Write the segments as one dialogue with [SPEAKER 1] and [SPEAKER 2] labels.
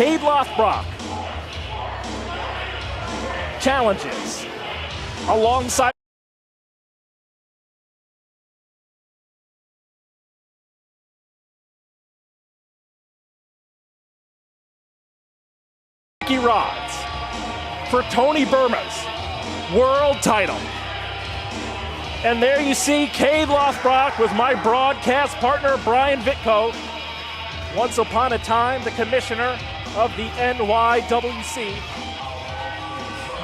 [SPEAKER 1] Kaide Lothbrok challenges alongside Dickie Rodz for Tony Burma's world title. And there you see Kaide Lothbrok with my broadcast partner, Brian Vitko. Once upon a time, the commissioner of the NYWC.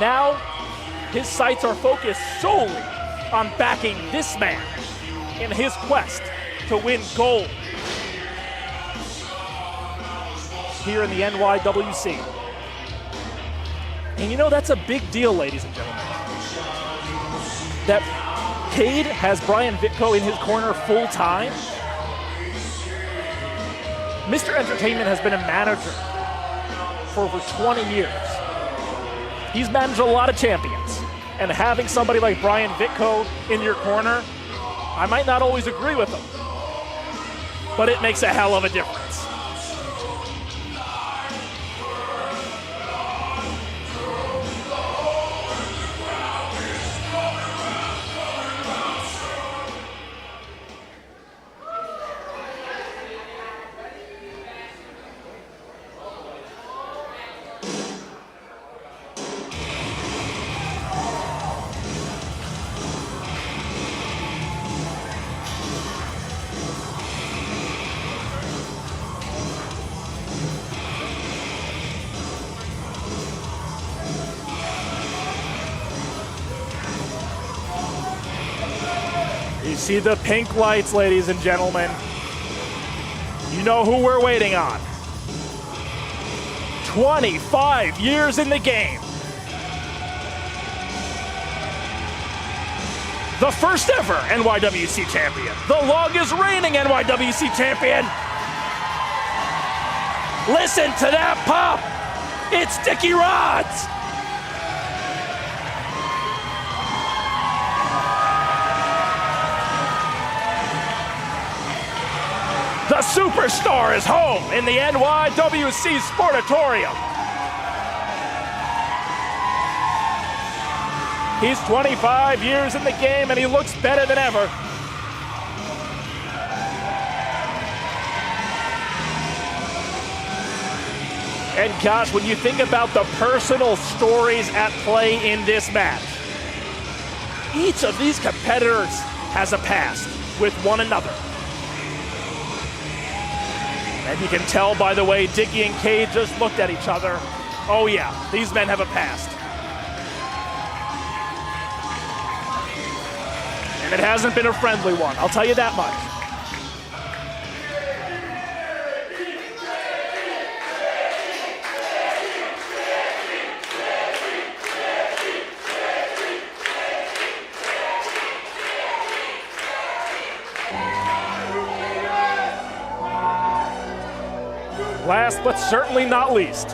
[SPEAKER 1] Now, his sights are focused solely on backing this man in his quest to win gold here in the NYWC. And you know, that's a big deal, ladies and gentlemen. That Kaide has Brian Vitko in his corner full time. Mr. Entertainment has been a manager for over 20 years. He's managed a lot of champions. And having somebody like Brian Vitko in your corner, I might not always agree with him, but it makes a hell of a difference. You see the pink lights, ladies and gentlemen. You know who we're waiting on. 25 years in the game. The first ever NYWC champion. The longest reigning NYWC champion. Listen to that pop. It's Dickie Rodz. The superstar is home in the NYWC Sportatorium. He's 25 years in the game and he looks better than ever. And gosh, when you think about the personal stories at play in this match, each of these competitors has a past with one another. And you can tell by the way Dickie and Kaide just looked at each other. Oh yeah, these men have a past. And it hasn't been a friendly one, I'll tell you that much. Last but certainly not least,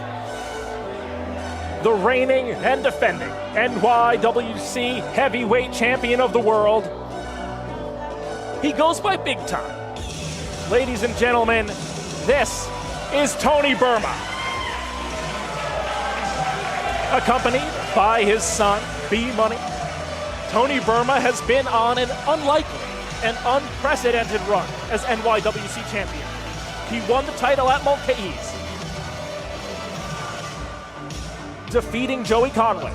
[SPEAKER 1] the reigning and defending NYWC heavyweight champion of the world. He goes by Big Time. Ladies and gentlemen, this is Tony Burma. Accompanied by his son, B-Money, Tony Burma has been on an unlikely and unprecedented run as NYWC champion. He won the title at Mulcahy's, defeating Joey Conway.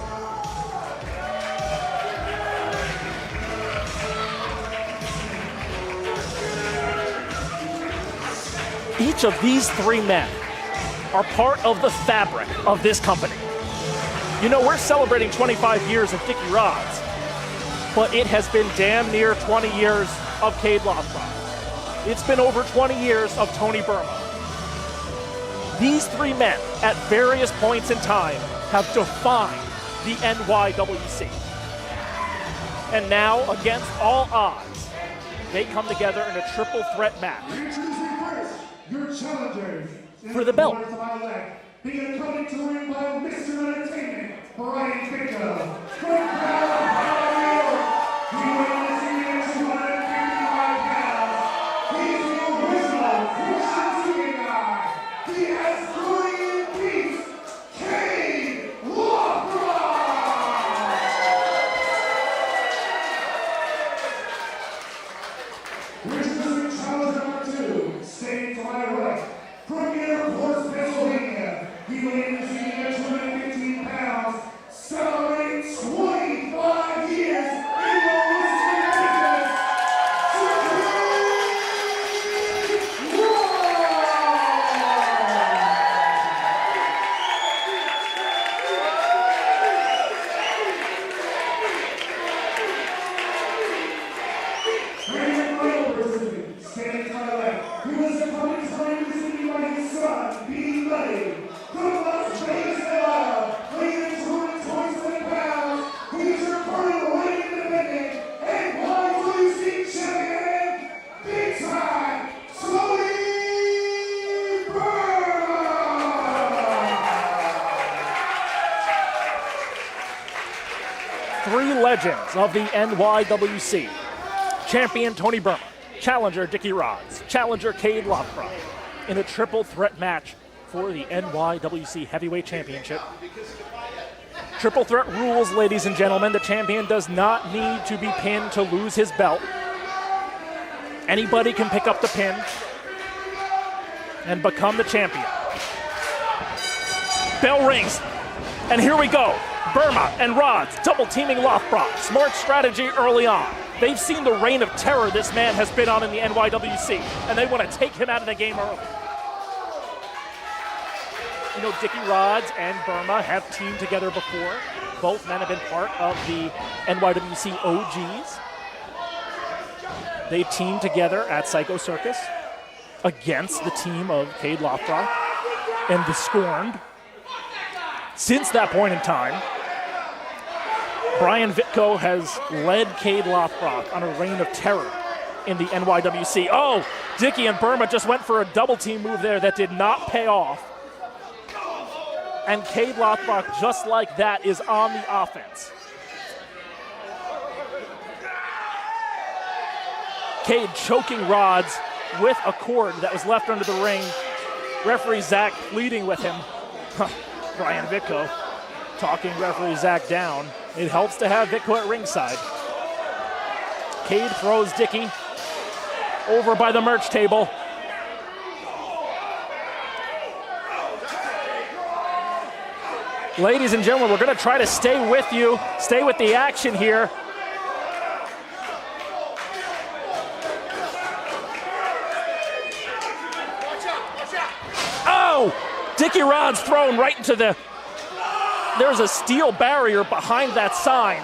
[SPEAKER 1] Each of these three men are part of the fabric of this company. You know, we're celebrating 25 years of Dickie Rodz, but it has been damn near 20 years of Kaide Lothbrok. It's been over 20 years of Tony Burma. These three men, at various points in time, have defined the NYWC. And now, against all odds, they come together in a triple threat match
[SPEAKER 2] your challengers
[SPEAKER 1] for the belt.
[SPEAKER 2] Being coming to the ring by Mr. Entertainment, Brian Vitko. From New York, he weighs in at 255 pounds. He's the original Russian King guy. He has 3
[SPEAKER 1] three legends of the NYWC. Champion Tony Burma, challenger Dickie Rodz, challenger Kaide Lothbrok in a triple threat match for the NYWC Heavyweight Championship. Triple threat rules, ladies and gentlemen. The champion does not need to be pinned to lose his belt. Anybody can pick up the pin and become the champion. Bell rings, and here we go. Burma and Rodz double teaming Lothbrok. Smart strategy early on. They've seen the reign of terror this man has been on in the NYWC, and they want to take him out of the game early. You know, Dickie Rodz and Burma have teamed together before. Both men have been part of the NYWC OGs. They teamed together at Psycho Circus against the team of Kaide Lothbrok and the Scorned. Since that point in time, Brian Vitko has led Kaide Lothbrok on a reign of terror in the NYWC. Oh, Dickie and Burma just went for a double team move there that did not pay off. And Kaide Lothbrok, just like that, is on the offense. Kaide choking Rodz with a cord that was left under the ring. Referee Zach pleading with him. Brian Vitko talking referee Zach down. It helps to have Vitko at ringside. Kaide throws Dickie over by the merch table. Ladies and gentlemen, we're going to try to stay with you, stay with the action here. Oh! Dickie Rodz thrown right into the... There's a steel barrier behind that sign.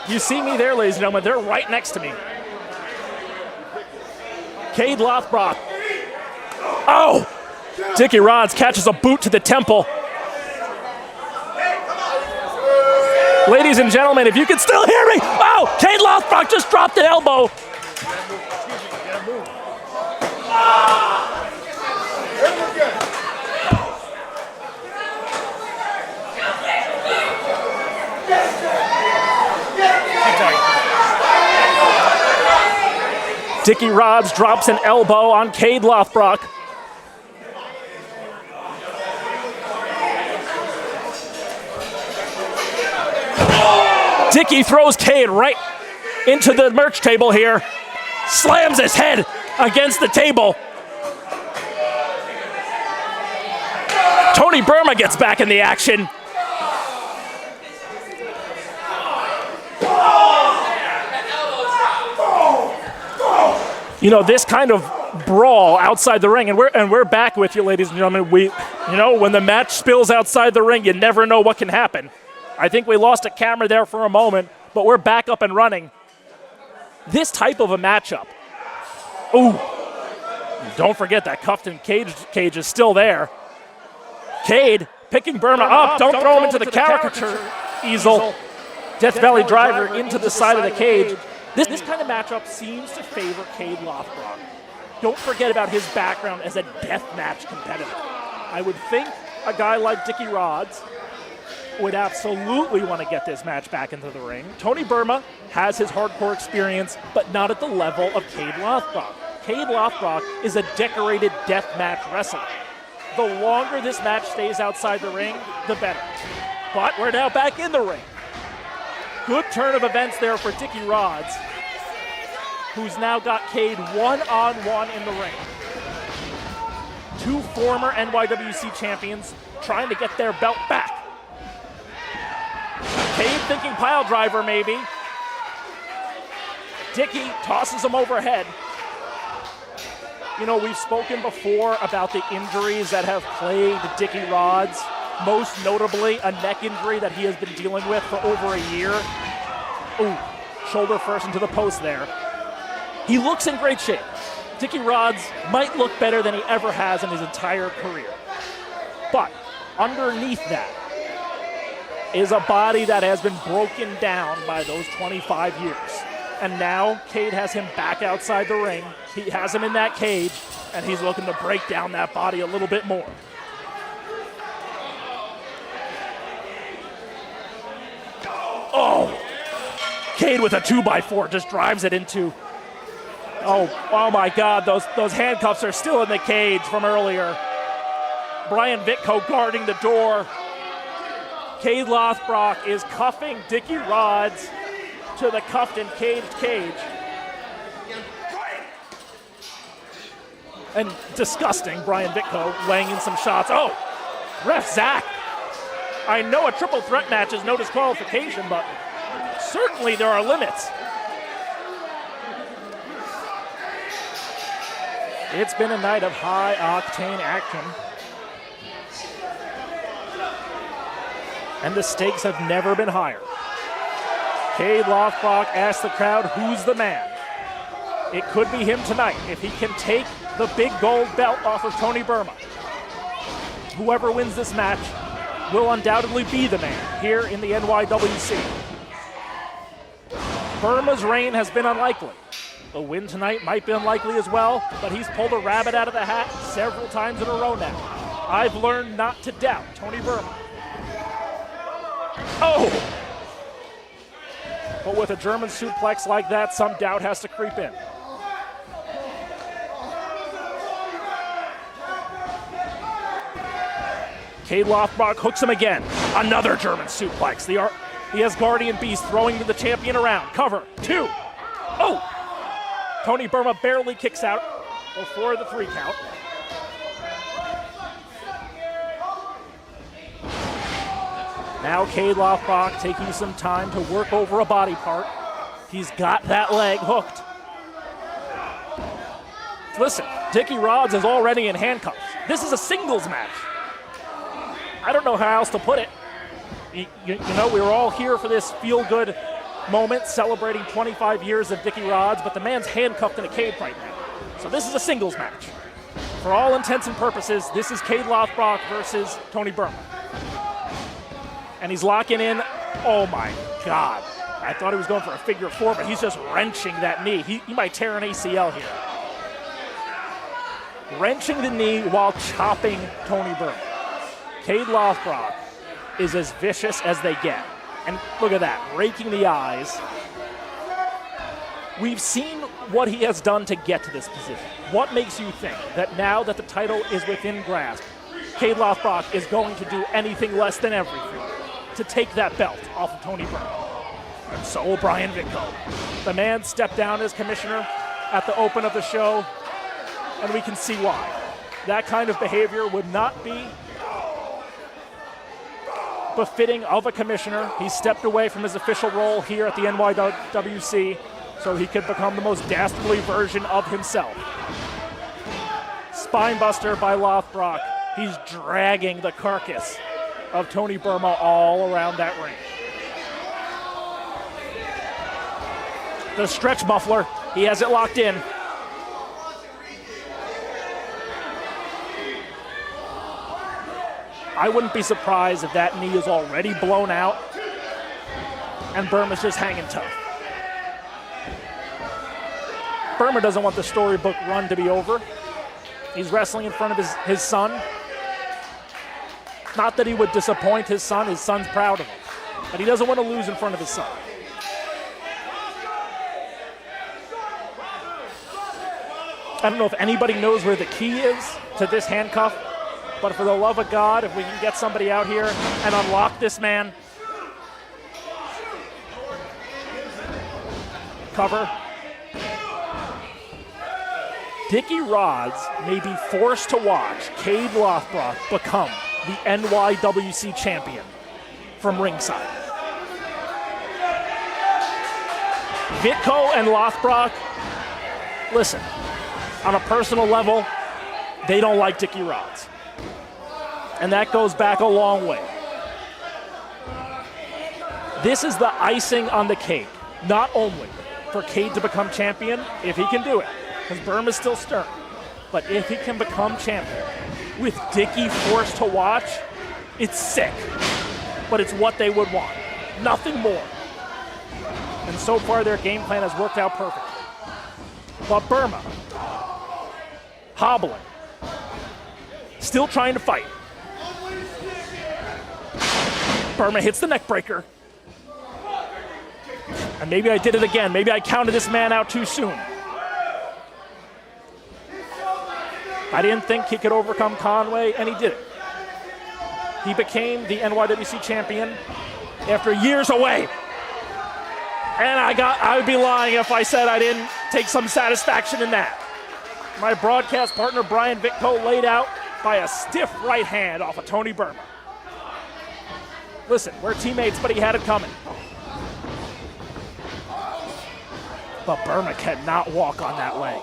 [SPEAKER 1] You see me there, ladies and gentlemen. They're right next to me. Kaide Lothbrok. Oh! Dickie Rodz catches a boot to the temple. Ladies and gentlemen, if you can still hear me. Oh! Kaide Lothbrok just dropped an elbow. Dickie Rodz drops an elbow on Kaide Lothbrok. Dickie throws Kaide right into the merch table here. Slams his head against the table. Tony Burma gets back in the action. You know, this kind of brawl outside the ring, and we're back with you, ladies and gentlemen. When the match spills outside the ring, you never know what can happen. I think we lost a camera there for a moment, but we're back up and running. This type of a matchup. Ooh. Don't forget that Cuffton cage is still there. Kaide picking Burma up. Don't throw him into the caricature easel. Death Valley driver into the side of the cage. This kind of matchup seems to favor Kaide Lothbrok. Don't forget about his background as a deathmatch competitor. I would think a guy like Dickie Rodz would absolutely want to get this match back into the ring. Tony Burma has his hardcore experience, but not at the level of Kaide Lothbrok. Kaide Lothbrok is a decorated deathmatch wrestler. The longer this match stays outside the ring, the better. But we're now back in the ring. Good turn of events there for Dickie Rodz, who's now got Kaide one-on-one in the ring. Two former NYWC champions trying to get their belt back. Kaide thinking pile driver maybe. Dickie tosses him overhead. You know, we've spoken before about the injuries that have plagued Dickie Rodz. Most notably, a neck injury that he has been dealing with for over a year. Ooh, shoulder first into the post there. He looks in great shape. Dickie Rodz might look better than he ever has in his entire career. But underneath that is a body that has been broken down by those 25 years. And now Kaide has him back outside the ring. He has him in that cage, and he's looking to break down that body a little bit more. Kaide with a 2x4 just drives it into. Oh my God, those handcuffs are still in the cage from earlier. Brian Vitko guarding the door. Kaide Lothbrok is cuffing Dickie Rodz to the cuffed and caged cage. And disgusting, Brian Vitko laying in some shots. Oh, ref Zach. I know a triple threat match is no disqualification, but certainly there are limits. It's been a night of high-octane action. And the stakes have never been higher. Kaide Lothbrok asks the crowd, who's the man? It could be him tonight if he can take the big gold belt off of Tony Burma. Whoever wins this match will undoubtedly be the man here in the NYWC. Burma's reign has been unlikely. The win tonight might be unlikely as well, but he's pulled a rabbit out of the hat several times in a row now. I've learned not to doubt Tony Burma. Oh! But with a German suplex like that, some doubt has to creep in. Kaide Lothbrok hooks him again. Another German suplex. The Asgardian Beast throwing the champion around. Cover. 2. Oh! Tony Burma barely kicks out before the 3 count. Now Kaide Lothbrok taking some time to work over a body part. He's got that leg hooked. Listen, Dickie Rodz is already in handcuffs. This is a singles match. I don't know how else to put it. You know, we were all here for this feel-good moment celebrating 25 years of Dickie Rodz, but the man's handcuffed in a cage right now. So this is a singles match. For all intents and purposes, this is Kaide Lothbrok versus Tony Burma. And he's locking in. Oh my God. I thought he was going for a figure 4, but he's just wrenching that knee. He might tear an ACL here. Wrenching the knee while chopping Tony Burma. Kaide Lothbrok is as vicious as they get. And look at that, raking the eyes. We've seen what he has done to get to this position. What makes you think that now that the title is within grasp, Kaide Lothbrok is going to do anything less than everything to take that belt off of Tony Burma? And so will Brian Vitko. The man stepped down as commissioner at the open of the show, and we can see why. That kind of behavior would not be befitting of a commissioner. He stepped away from his official role here at the NYWC so he could become the most dastardly version of himself. Spinebuster by Lothbrok. He's dragging the carcass of Tony Burma all around that ring. The stretch muffler, he has it locked in. I wouldn't be surprised if that knee is already blown out and Burma's just hanging tough. Burma doesn't want the storybook run to be over. He's wrestling in front of his son. Not that he would disappoint his son's proud of him, but he doesn't want to lose in front of his son. I don't know if anybody knows where the key is to this handcuff, but for the love of God, if we can get somebody out here and unlock this man. Cover. Dickie Rodz may be forced to watch Kaide Lothbrok become the NYWC champion from ringside. Vitko and Lothbrok, listen, on a personal level, they don't like Dickie Rodz. And that goes back a long way. This is the icing on the cake, not only for Kaide to become champion, if he can do it, because Burma's still stern, but if he can become champion with Dickie forced to watch, it's sick, but it's what they would want, nothing more. And so far their game plan has worked out perfectly. But Burma, hobbling, still trying to fight. Burma hits the neck breaker. And maybe I did it again. Maybe I counted this man out too soon. I didn't think he could overcome Conway, and he did it. He became the NYWC champion after years away. And I would be lying if I said I didn't take some satisfaction in that. My broadcast partner, Brian Vitko, laid out by a stiff right hand off of Tony Burma. Listen, we're teammates, but he had it coming. But Burma cannot walk on that leg.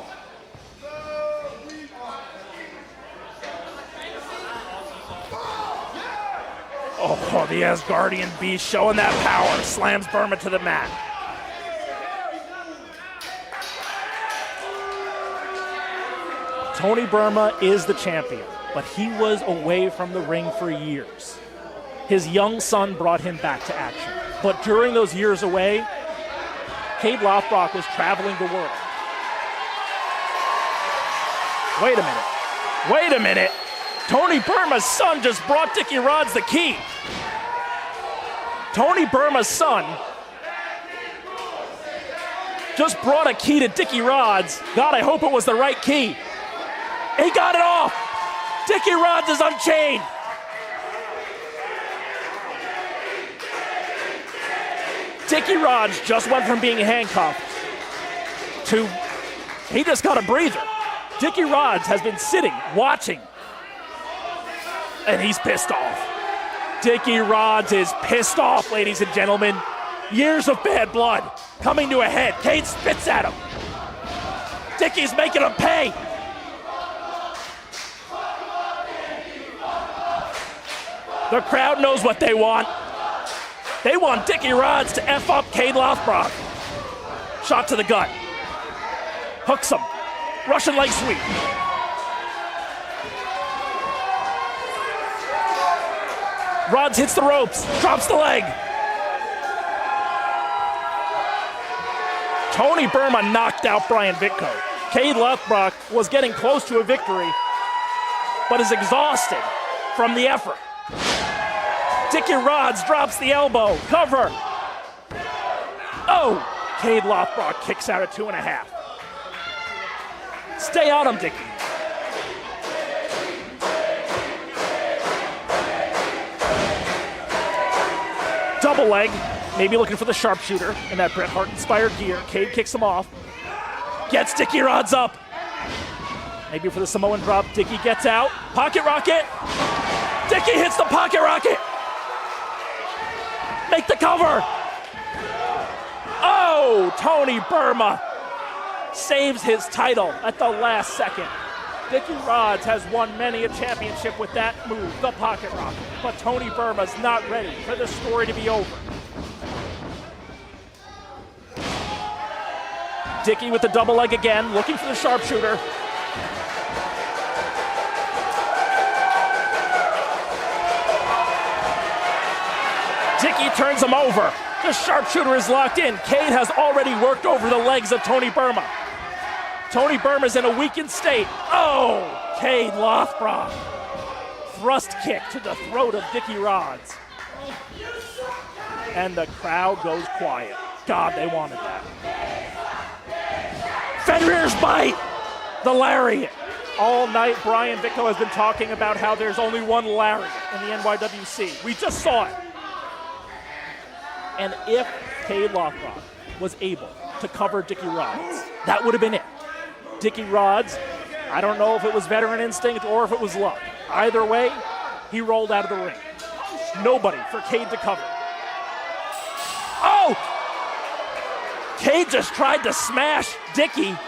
[SPEAKER 1] Oh, the Asgardian Beast showing that power, slams Burma to the mat. Tony Burma is the champion, but he was away from the ring for years. His young son brought him back to action. But during those years away, Kaide Lothbrok was traveling the world. Wait a minute. Tony Burma's son just brought Dickie Rodz the key. Tony Burma's son just brought a key to Dickie Rodz. God, I hope it was the right key. He got it off. Dickie Rodz is unchained. Dickie Rodz just went from being handcuffed to, he just got a breather. Dickie Rodz has been sitting, watching, and he's pissed off. Dickie Rodz is pissed off, ladies and gentlemen. Years of bad blood coming to a head. Kaide spits at him. Dickie's making him pay. The crowd knows what they want. They want Dickie Rodz to F up Kaide Lothbrok. Shot to the gut. Hooks him. Russian leg sweep. Rodz hits the ropes, drops the leg. Tony Burma knocked out Brian Vitko. Kaide Lothbrok was getting close to a victory, but is exhausted from the effort. Dickie Rodz drops the elbow. Cover. Oh! Kaide Lothbrok kicks out at 2.5. Stay on him, Dickie. Double leg. Maybe looking for the sharpshooter in that Bret Hart-inspired gear. Kaide kicks him off. Gets Dickie Rodz up. Maybe for the Samoan drop. Dickie gets out. Pocket rocket. Dickie hits the pocket rocket. Make the cover. Oh, Tony Burma saves his title at the last second. Dickie Rodz has won many a championship with that move, the pocket rocket. But Tony Burma's not ready for the story to be over. Dickie with the double leg again, looking for the sharpshooter. Dickie turns him over. The sharpshooter is locked in. Kaide has already worked over the legs of Tony Burma. Tony Burma's in a weakened state. Oh, Kaide Lothbrok. Thrust kick to the throat of Dickie Rodz. And the crowd goes quiet. God, they wanted that. Fenrir's bite. The lariat. All night, Brian Vitko has been talking about how there's only one lariat in the NYWC. We just saw it. And if Kaide Lothbrok was able to cover Dickie Rodz, that would have been it. Dickie Rodz, I don't know if it was veteran instinct or if it was luck. Either way, he rolled out of the ring. Nobody for Kaide to cover. Oh! Kaide just tried to smash Dickie.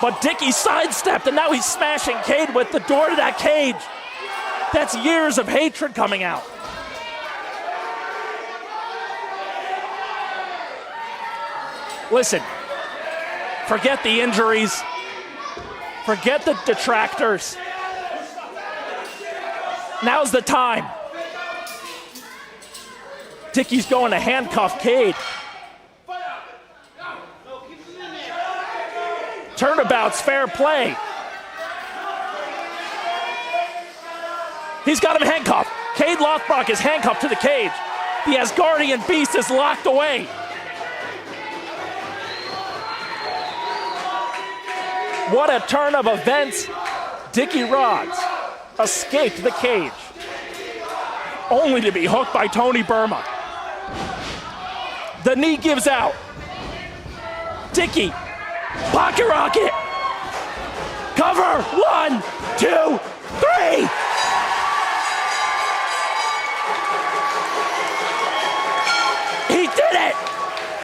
[SPEAKER 1] But Dickie sidestepped, and now he's smashing Kaide with the door to that cage. That's years of hatred coming out. Listen, forget the injuries. Forget the detractors. Now's the time. Dickie's going to handcuff Kaide. Turnabout's fair play. He's got him handcuffed. Kaide Lothbrok is handcuffed to the cage. The Asgardian beast is locked away. What a turn of events. Dickie Rodz escaped the cage, only to be hooked by Tony Burma. The knee gives out. Dickie, pocket rocket. Cover, 1, 2, 3.